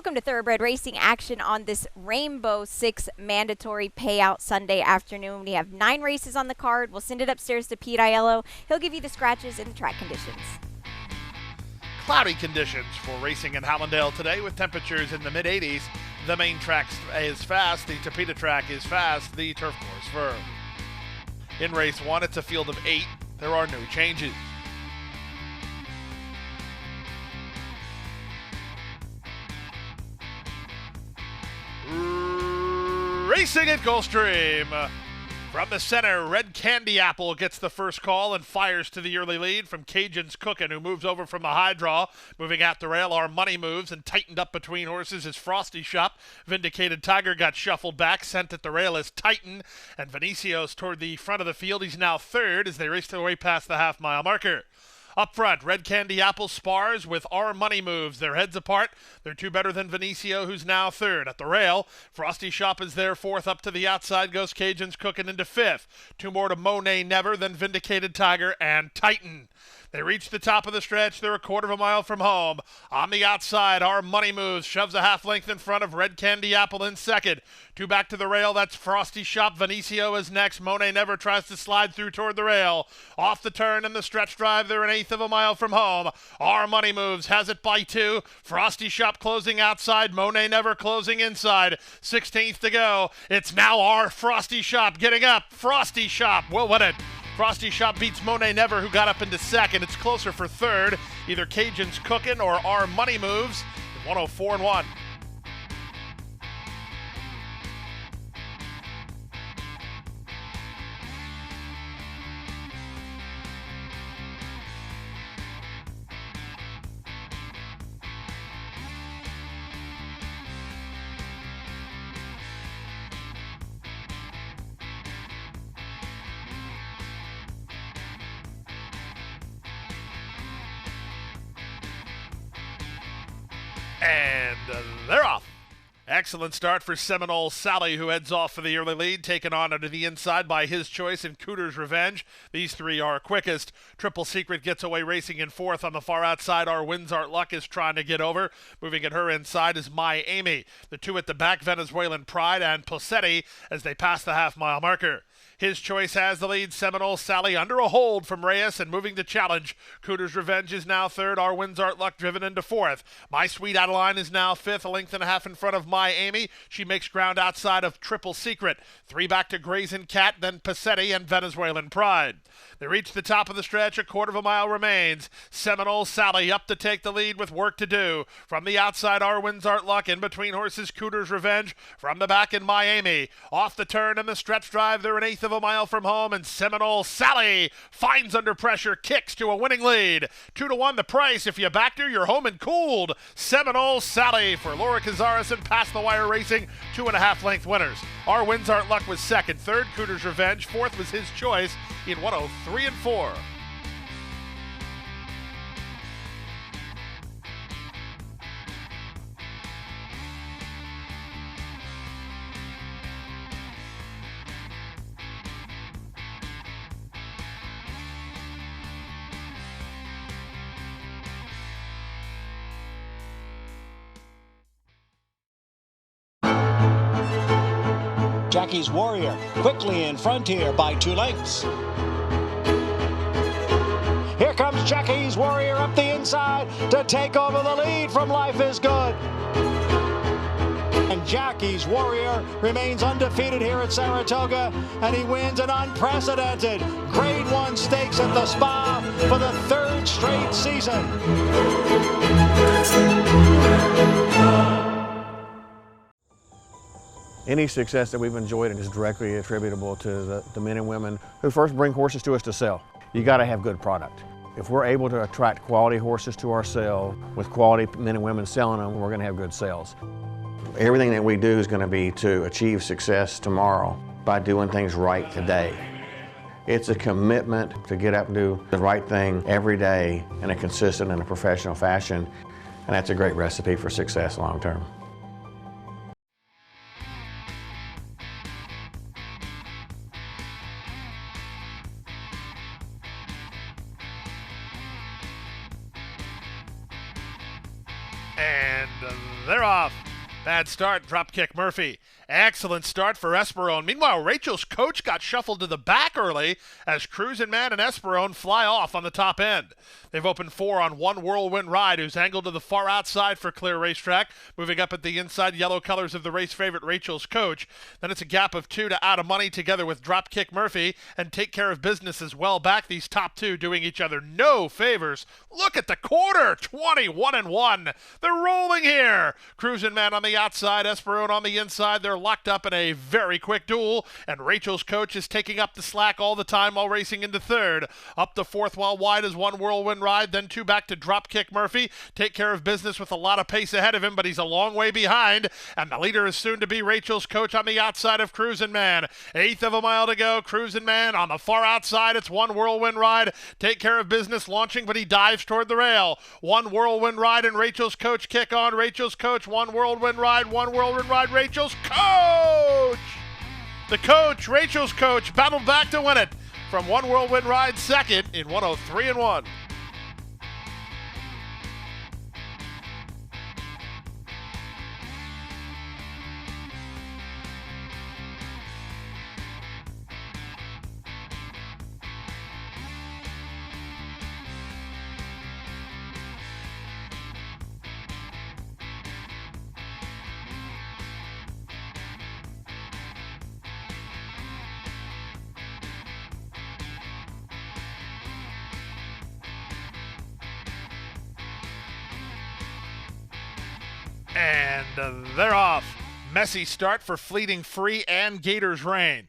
Welcome to Thoroughbred Racing action on this Rainbow Six mandatory payout Sunday afternoon. We have 9 races on the card. We'll send it upstairs to Pete Aiello. He'll give you the scratches and the track conditions. Cloudy conditions for racing in Hallandale today with temperatures in the mid-80s. The main track is fast. The Tapeta track is fast. The turf course firm. In race 1, it's a field of 8. There are no changes. Racing at Gulfstream. From the center, Red Candy Apple gets the first call and fires to the early lead from Cajun's Cookin', who moves over from the high draw. Moving at the rail, Our Money moves and tightened up between horses is Frosty Shop. Vindicated Tiger got shuffled back. Sent at the rail is Titan. And Venecio's toward the front of the field. He's now third as they race their way past the half-mile marker. Up front, Red Candy Apple spars with Our Money moves. Their heads apart. They're 2 better than Venecio, who's now third. At the rail, Frosty Shop is there fourth. Up to the outside goes Cajun's Cookin' into fifth. 2 more to Monet Never, then Vindicated Tiger and Titan. They reach the top of the stretch. They're a quarter of a mile from home. On the outside, Our Money moves. Shoves a half length in front of Red Candy Apple in second. 2 back to the rail. That's Frosty Shop. Venecio is next. Monet Never tries to slide through toward the rail. Off the turn in the stretch drive. They're an eighth of a mile from home. Our Money moves. Has it by 2. Frosty Shop closing outside. Monet Never closing inside. 16th to go. It's now our Frosty Shop getting up. Frosty Shop will win it. Frosty Shop beats Monet Never, who got up into second. It's closer for third. Either Cajun's Cookin' or Our Money moves. 104-1. And they're off. Excellent start for Seminole Sally, who heads off for the early lead, taken on under the inside by His Choice and Cooter's Revenge. These 3 are quickest. Triple Secret gets away racing in fourth. On the far outside, Our Winds Art Luck is trying to get over. Moving at her inside is My Amy. The 2 at the back, Venezuelan Pride and Posetti, as they pass the half-mile marker. His Choice has the lead. Seminole Sally under a hold from Reyes and moving to challenge. Cooter's Revenge is now third. Our Winds Art Luck driven into fourth. My Sweet Adeline is now fifth, a length and a half in front of My Amy. She makes ground outside of Triple Secret. 3 back to Brazen Cat, then Posetti and Venezuelan Pride. They reach the top of the stretch. A quarter of a mile remains. Seminole Sally up to take the lead with work to do. From the outside, Our Winds Art Luck. In between horses, Cooter's Revenge. From the back in My Amy. Off the turn in the stretch drive. They're an eighth of a mile from home, and Seminole Sally finds under pressure, kicks to a winning lead. 2-1 the price. If you backed her, you're home and cooled. Seminole Sally for Laura Cazares and Past the Wire Racing, 2.5 length winners. Our Winds Art Luck was second. Third, Cooter's Revenge. Fourth was His Choice in 103-4. Jackie's Warrior quickly in front here by 2 lengths. Here comes Jackie's Warrior up the inside to take over the lead from Life is Good. And Jackie's Warrior remains undefeated here at Saratoga, and he wins an unprecedented Grade 1 stakes at the Spa for the 3rd straight season. Any success that we've enjoyed is directly attributable to the men and women who first bring horses to us to sell. You got to have good product. If we're able to attract quality horses to our sale with quality men and women selling them, we're going to have good sales. Everything that we do is going to be to achieve success tomorrow by doing things right today. It's a commitment to get up and do the right thing every day in a consistent and a professional fashion, and that's a great recipe for success long term. And they're off. Bad start, Dropkick Murphy. Excellent start for Esperone. Meanwhile, Rachel's coach got shuffled to the back early as Cruisin' Man and Esperone fly off on the top end. They've opened 4 on One Whirlwind Ride, who's angled to the far outside for clear racetrack, moving up at the inside yellow colors of the race favorite Rachel's coach. Then it's a gap of 2 to Out of Money together with Dropkick Murphy and Take Care of Business as well back. These top 2 doing each other no favors. Look at the quarter, 21-1. They're rolling here. Cruisin' Man on the outside, Esperone on the inside. They're locked up in a very quick duel, and Rachel's coach is taking up the slack all the time while racing into third. Up to fourth while wide is One Whirlwind Ride, then 2 back to Dropkick Murphy. Take Care of Business with a lot of pace ahead of him, but he's a long way behind, and the leader is soon to be Rachel's coach on the outside of Cruisin' Man. 1/8 of a mile to go. Cruisin' Man on the far outside. It's One Whirlwind Ride. Take Care of Business launching, but he dives toward the rail. One Whirlwind Ride and Rachel's coach kick on. Rachel's coach, One Whirlwind Ride, One Whirlwind Ride, Rachel's coach! The coach, Rachel's coach, battled back to win it from One Whirlwind Ride second in 103-1. And they're off. Messy start for Fleeting Free and Gators Reign.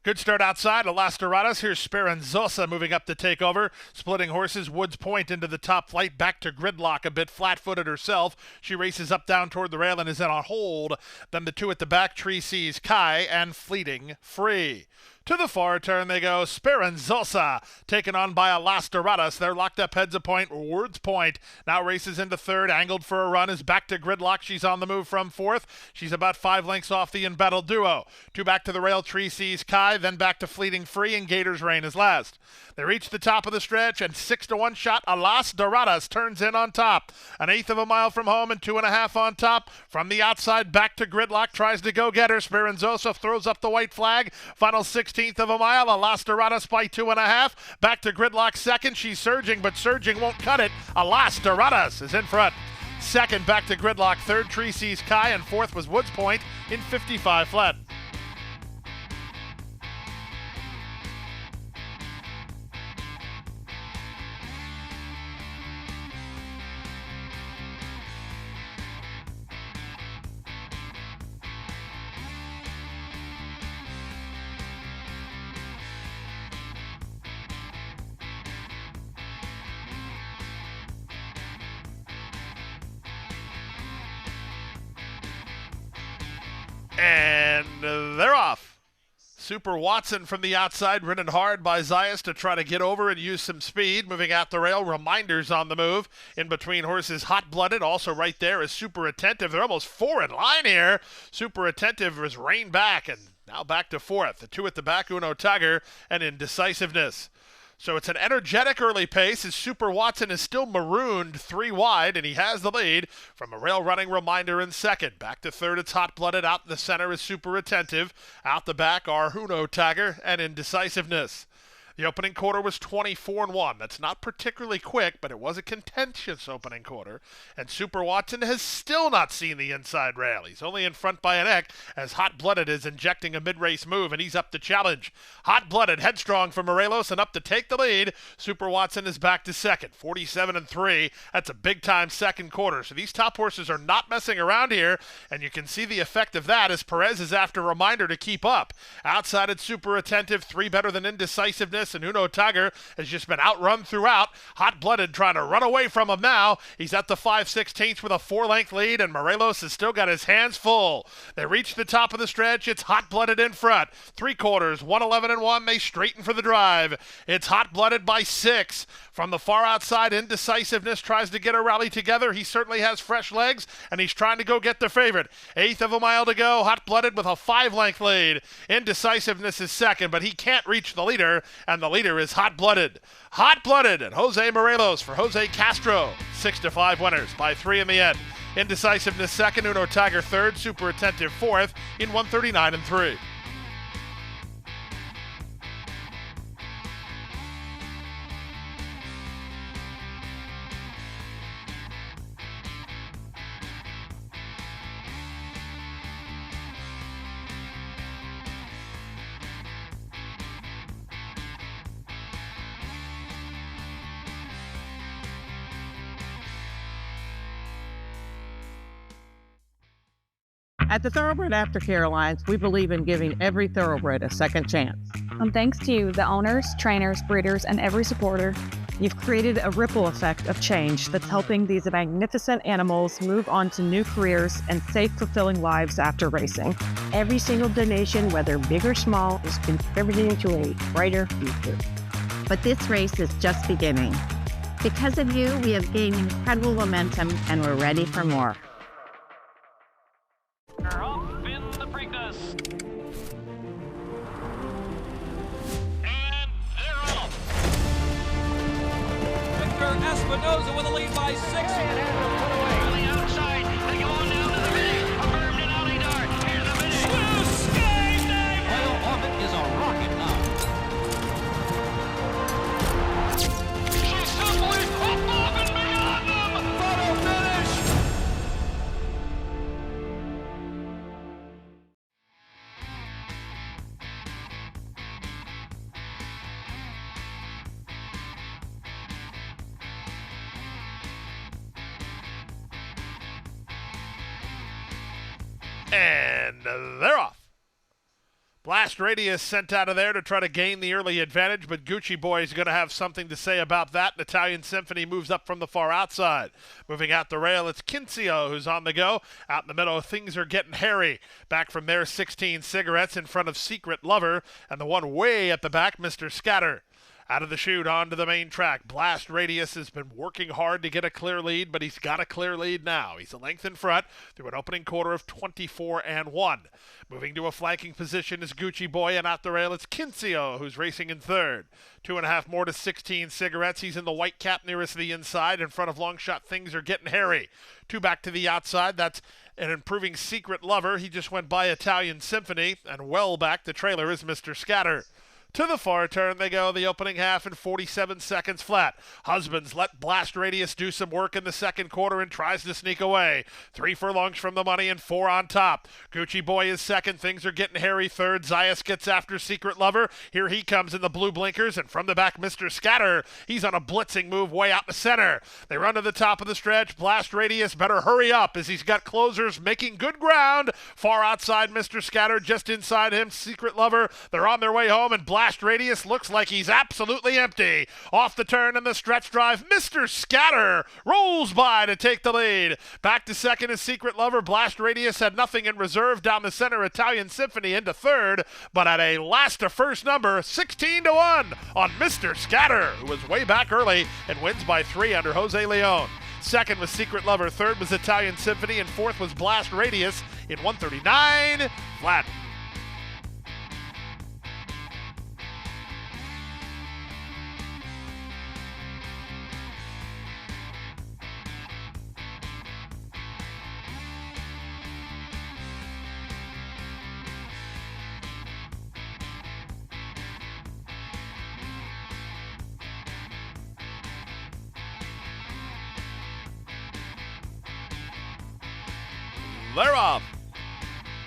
Good start outside, Las Doradas. Here's Speranzosa moving up to take over. Splitting horses, Woods Point into the top flight, back to Gridlock, a bit flat-footed herself. She races up down toward the rail and is in on hold. Then the 2 at the back, Tree Sees Kai and Fleeting Free. To the far turn they go. Speranzosa taken on by a Las Doradas. They're locked up heads a point. Woods Point now races into third. Angled for a run is back to Gridlock. She's on the move from fourth. She's about 5 lengths off the embattled duo. 2 back to the rail. Tree Sees Kai. Then back to Fleeting Free, and Gators Reign is last. They reach the top of the stretch, and 6-1 shot. A Las Doradas turns in on top. 1/8 of a mile from home and 2.5 on top. From the outside back to Gridlock. Tries to go get her. Speranzosa throws up the white flag. Final 16th of a mile. A Las Doradas by 2.5. Back to Gridlock second. She's surging, but surging won't cut it. A Las Doradas is in front. Second back to Gridlock. Third Tree Sees Kai, and fourth was Woods Point in 55 flat. And they're off. Super Watson from the outside, ridden hard by Zayas to try to get over and use some speed. Moving out the rail, Reminders on the move. In between horses, Hot Blooded. Also right there is Super Attentive. They're almost 4 in line here. Super Attentive was reined back and now back to fourth. The 2 at the back, Uno Tiger, and Indecisiveness. So it's an energetic early pace as Super Watson is still marooned 3 wide, and he has the lead from a rail running Reminder in second. Back to third, it's Hot Blooded. Out in the center is Super Attentive. Out the back are Uno Tiger and Indecisiveness. The opening quarter was 24-1. That's not particularly quick, but it was a contentious opening quarter. And Super Watson has still not seen the inside rail. He's only in front by a neck as Hot Blooded is injecting a mid-race move, and he's up to challenge. Hot Blooded, headstrong for Morelos, and up to take the lead. Super Watson is back to second, 47-3. That's a big-time second quarter. So these top horses are not messing around here, and you can see the effect of that as Perez is after Reminder to keep up. Outside it's Super Attentive, 3 better than Indecisiveness. And Uno Tiger has just been outrun throughout. Hot Blooded trying to run away from him now. He's at the 5/16 with a 4-length lead, and Morelos has still got his hands full. They reach the top of the stretch. It's Hot Blooded in front. 3 quarters, 111-1. They straighten for the drive. It's Hot Blooded by 6. From the far outside, Indecisiveness tries to get a rally together. He certainly has fresh legs, and he's trying to go get the favorite. 1/8 of a mile to go. Hot Blooded with a 5-length lead. Indecisiveness is second, but he can't reach the leader, and the leader is Hot Blooded. Hot Blooded and Jose Morelos for Jose Castro. 6-5 winners by 3 in the end. Indecisiveness second, Uno Tiger third, Super Attentive fourth in 139 and 3. At the Thoroughbred Aftercare Alliance, we believe in giving every thoroughbred a second chance. Thanks to you, the owners, trainers, breeders, and every supporter, You've created a ripple effect of change that's helping these magnificent animals move on to new careers and safe, fulfilling lives after racing. Every single donation, whether big or small, is contributing to a brighter future. But this race is just beginning. Because of you, we have gained incredible momentum and we're ready for more. They're up in the Preakness. And they're off. Victor Espinoza with a lead by 6. On the outside, they go on down to the finish. Affirmed and Ollie Dart. Here's the finish. Blue sky dive. Oil Orbit is a rocket now. She simply popped off and beyond them. Photo finish. And they're off. Blast Radius sent out of there to try to gain the early advantage, but Gucci Boy is going to have something to say about that. An Italian Symphony moves up from the far outside. Moving out the rail, it's Kincio who's on the go. Out in the middle, things are getting hairy. Back from there, 16 Cigarettes in front of Secret Lover, and the one way at the back, Mr. Scatter. Out of the chute, onto the main track. Blast Radius has been working hard to get a clear lead, but he's got a clear lead now. He's a length in front through an opening quarter of 24-1. Moving to a flanking position is Gucci Boy, and out the rail, it's Kincio who's racing in third. 2.5 more to 16 Cigarettes. He's in the white cap nearest the inside. In front of Longshot, things are getting hairy. 2 back to the outside. That's an improving Secret Lover. He just went by Italian Symphony, and well back the trailer is Mr. Scatter. To the far turn they go, the opening half in 47 seconds flat. Husbands let Blast Radius do some work in the second quarter and tries to sneak away. 3 furlongs from the money and 4 on top. Gucci Boy is second, things are getting hairy third. Zayas gets after Secret Lover. Here he comes in the blue blinkers, and from the back Mr. Scatter. He's on a blitzing move way out the center. They run to the top of the stretch. Blast Radius better hurry up as he's got closers making good ground. Far outside Mr. Scatter, just inside him Secret Lover. They're on their way home, and Blast Radius looks like he's absolutely empty. Off the turn in the stretch drive, Mr. Scatter rolls by to take the lead. Back to second is Secret Lover. Blast Radius had nothing in reserve down the center. Italian Symphony into third, but at a last to first number, 16-1 on Mr. Scatter, who was way back early and wins by 3 under Jose Leon. Second was Secret Lover, third was Italian Symphony, and fourth was Blast Radius in 139 flat. They're off.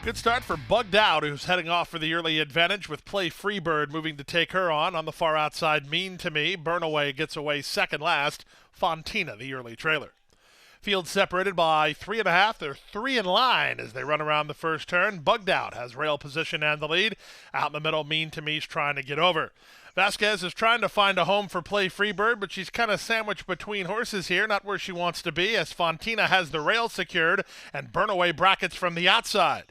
Good start for Bugged Out, who's heading off for the early advantage with Play Freebird moving to take her on the far outside. Mean to Me. Burnaway gets away second last. Fontina, the early trailer. Field separated by 3.5. They're 3 in line as they run around the first turn. Bugged Out has rail position and the lead. Out in the middle, Mean to Me's trying to get over. Vasquez is trying to find a home for Play Freebird, but she's kind of sandwiched between horses here, not where she wants to be, as Fontina has the rail secured and Burnaway brackets from the outside.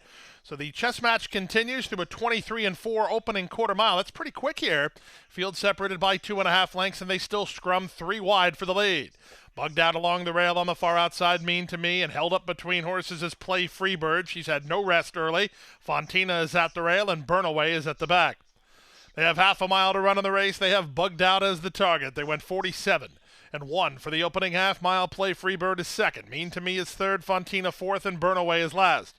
So the chess match continues through a 23-4 opening quarter mile. That's pretty quick here. Field separated by 2.5 lengths, and they still scrum 3 wide for the lead. Bugged Out along the rail on the far outside, Mean to Me, and held up between horses is Play Freebird. She's had no rest early. Fontina is at the rail, and Burnaway is at the back. They have half a mile to run in the race. They have Bugged Out as the target. They went 47. and 1 for the opening half-mile. Play Freebird is second. Mean to Me is third. Fontina fourth, and Burnaway is last.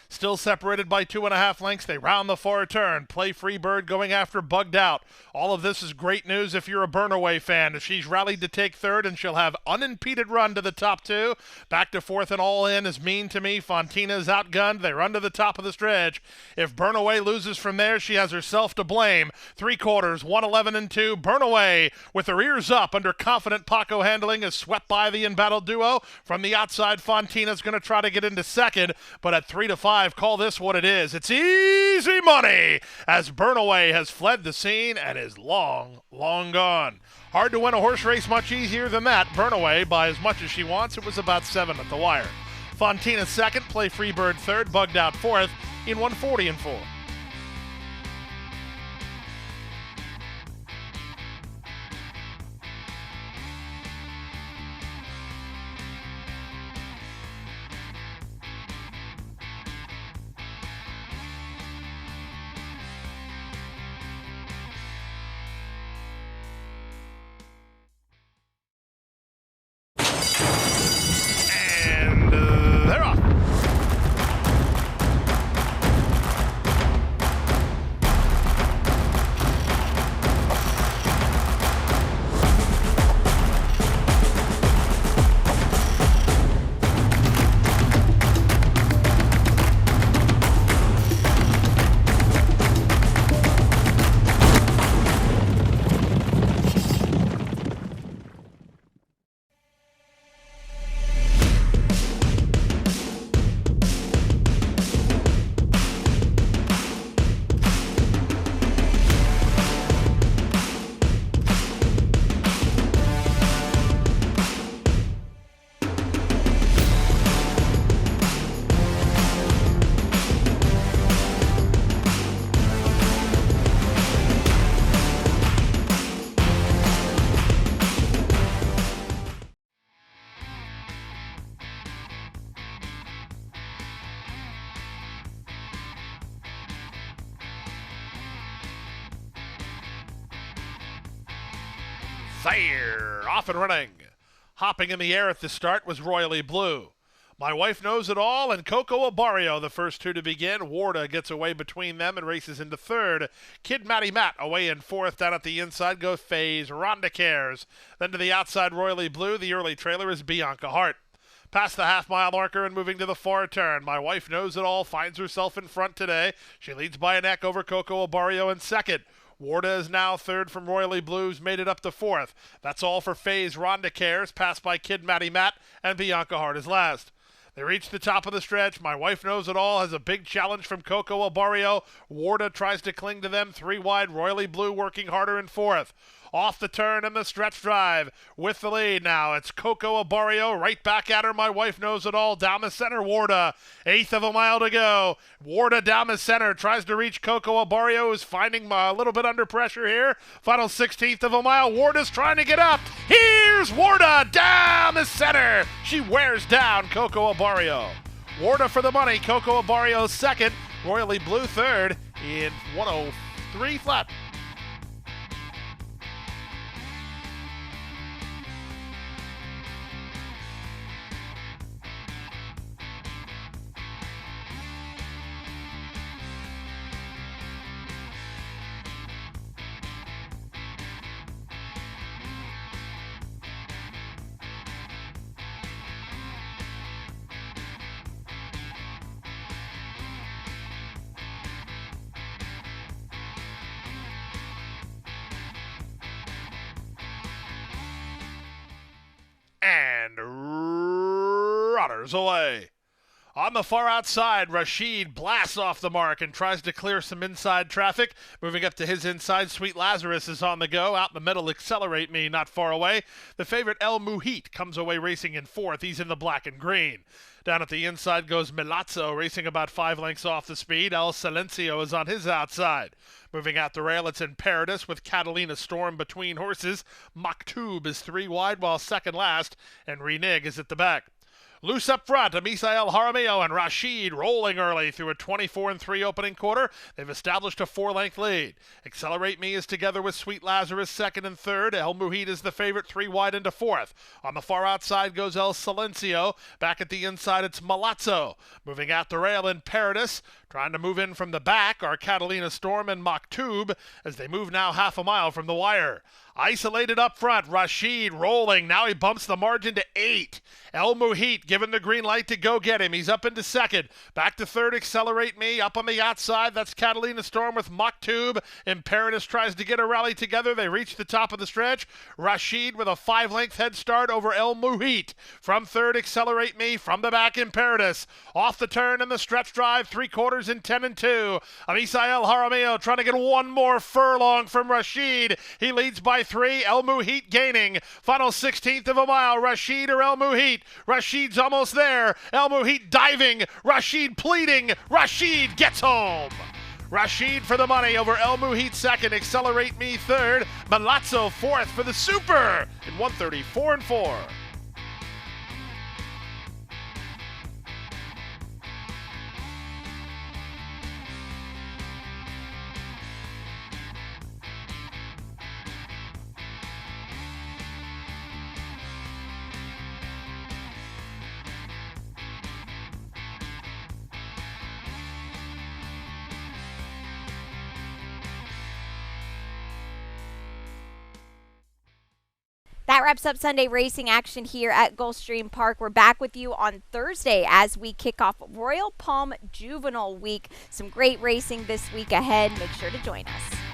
Still separated by 2.5 lengths. They round the far turn. Play Freebird going after Bugged Out. All of this is great news if you're a Burnaway fan. She's rallied to take third, and she'll have unimpeded run to the top 2. Back to fourth and all in is Mean to Me. Fontina is outgunned. They run to the top of the stretch. If Burnaway loses from there, she has herself to blame. 3/4, 1:11 and 2. Burnaway with her ears up under confident Paco handling is swept by the embattled duo. From the outside, Fontina's going to try to get into second, but at 3-5, call this what it is. It's easy money as Burnaway has fled the scene and is long, long gone. Hard to win a horse race much easier than that. Burnaway by as much as she wants. It was about 7 at the wire. Fontina second, Play Freebird third, Bugged Out fourth in 140 and 4. They're off. Fire! Off and running. Hopping in the air at the start was Royally Blue. My Wife Knows It All and Coco Barrio, the first two to begin. Warda gets away between them and races into third. Kid Matty Matt away in fourth. Down at the inside go Faze, Rhonda Cares. Then to the outside, Royally Blue. The early trailer is Bianca Hart. Past the half-mile marker and moving to the far turn. My Wife Knows It All finds herself in front today. She leads by a neck over Coco Barrio in second. Warda is now third from Royally Blues, made it up to fourth. That's all for Faze, Rhonda Cares, passed by Kid Matty Matt, and Bianca Hart is last. They reach the top of the stretch. My Wife Knows It All has a big challenge from Coco Barrio. Warda tries to cling to them, 3 wide. Royally Blue working harder in fourth. Off the turn and the stretch drive with the lead now. It's Coco Barrio right back at her. My Wife Knows It All down the center. Warda, 1/8 of a mile to go. Warda down the center tries to reach Coco Barrio, who's finding a little bit under pressure here. Final 1/16 of a mile. Warda's trying to get up. Here's Warda down the center. She wears down Coco Barrio. Warda for the money. Coco Barrio second. Royally Blue third in 103 flat. And runners away. On the far outside, Rashid blasts off the mark and tries to clear some inside traffic. Moving up to his inside, Sweet Lazarus is on the go. Out in the middle, Accelerate Me, not far away. The favorite El Muhit comes away racing in fourth. He's in the black and green. Down at the inside goes Milazzo, racing about 5 lengths off the speed. El Silencio is on his outside. Moving out the rail, it's Imperatus with Catalina Storm between horses. Maktub is 3 wide, while second last, and Renig is at the back. Loose up front, Misael Jaramillo and Rashid rolling early through a 24-3 opening quarter. They've established a 4-length lead. Accelerate Me is together with Sweet Lazarus second and third. El Muhid is the favorite, 3 wide into fourth. On the far outside goes El Silencio. Back at the inside, it's Malazzo. Moving out the rail in Paradis. Trying to move in from the back are Catalina Storm and Maktub as they move now half a mile from the wire. Isolated up front, Rashid rolling. Now he bumps the margin to 8. El Muhit given the green light to go get him. He's up into second. Back to third, Accelerate Me. Up on the outside, that's Catalina Storm with Maktub. Imperatus tries to get a rally together. They reach the top of the stretch. Rashid with a 5-length head start over El Muhit. From third, Accelerate Me. From the back, Imperatus. Off the turn in the stretch drive, 3/4 in 10-2. Misael Jaramillo trying to get one more furlong from Rashid. He leads by 3. El Muhit gaining. Final 16th of a mile. Rashid or El Muhit. Rashid's almost there. El Muhit diving. Rashid pleading. Rashid gets home. Rashid for the money over El Muhit second. Accelerate Me third. Malazzo fourth for the Super in 134-4. That wraps up Sunday racing action here at Gulfstream Park. We're back with you on Thursday as we kick off Royal Palm Juvenile Week. Some great racing this week ahead. Make sure to join us.